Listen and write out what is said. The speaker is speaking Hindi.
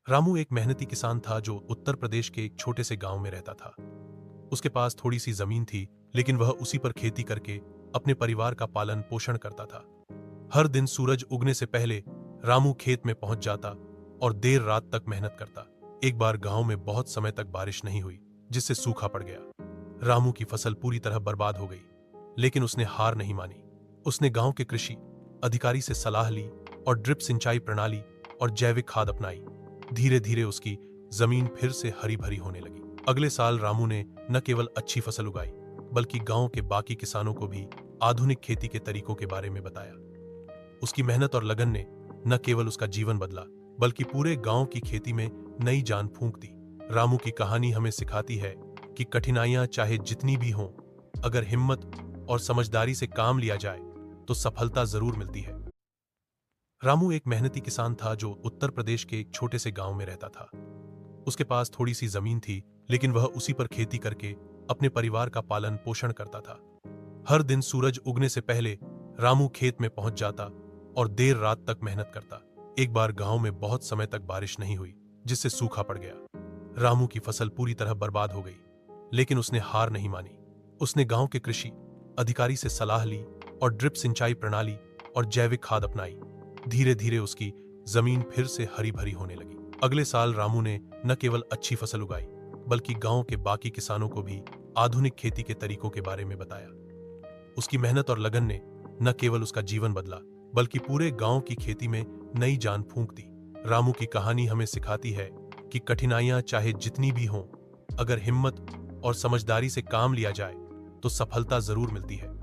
रामू एक मेहनती किसान था जो उत्तर प्रदेश के एक छोटे से गांव में रहता था। उसके पास थोड़ी सी जमीन थी, लेकिन वह उसी पर खेती करके अपने परिवार का पालन पोषण करता था। हर दिन सूरज उगने से पहले रामू खेत में पहुंच जाता और देर रात तक मेहनत करता। एक बार गांव में बहुत समय तक बारिश नहीं हुई, जिससे सूखा पड़ गया। रामू की फसल पूरी तरह बर्बाद हो गई, लेकिन उसने हार नहीं मानी। उसने गांव के कृषि अधिकारी से सलाह ली और ड्रिप सिंचाई प्रणाली और जैविक खाद अपनाई। धीरे धीरे उसकी जमीन फिर से हरी भरी होने लगी। अगले साल रामू ने न केवल अच्छी फसल उगाई, बल्कि गांव के बाकी किसानों को भी आधुनिक खेती के तरीकों के बारे में बताया। उसकी मेहनत और लगन ने न केवल उसका जीवन बदला, बल्कि पूरे गांव की खेती में नई जान फूंक दी। रामू की कहानी हमें सिखाती है कि कठिनाइयां चाहे जितनी भी हों, अगर हिम्मत और समझदारी से काम लिया जाए तो सफलता जरूर मिलती है। रामू एक मेहनती किसान था जो उत्तर प्रदेश के एक छोटे से गांव में रहता था। उसके पास थोड़ी सी जमीन थी, लेकिन वह उसी पर खेती करके अपने परिवार का पालन पोषण करता था। हर दिन सूरज उगने से पहले रामू खेत में पहुंच जाता और देर रात तक मेहनत करता। एक बार गांव में बहुत समय तक बारिश नहीं हुई, जिससे सूखा पड़ गया। रामू की फसल पूरी तरह बर्बाद हो गई, लेकिन उसने हार नहीं मानी। उसने गांव के कृषि अधिकारी से सलाह ली और ड्रिप सिंचाई प्रणाली और जैविक खाद अपनाई। धीरे धीरे उसकी जमीन फिर से हरी भरी होने लगी। अगले साल रामू ने न केवल अच्छी फसल उगाई, बल्कि गांव के बाकी किसानों को भी आधुनिक खेती के तरीकों के बारे में बताया। उसकी मेहनत और लगन ने न केवल उसका जीवन बदला, बल्कि पूरे गांव की खेती में नई जान फूंक दी। रामू की कहानी हमें सिखाती है कि कठिनाइयां चाहे जितनी भी हों, अगर हिम्मत और समझदारी से काम लिया जाए तो सफलता जरूर मिलती है।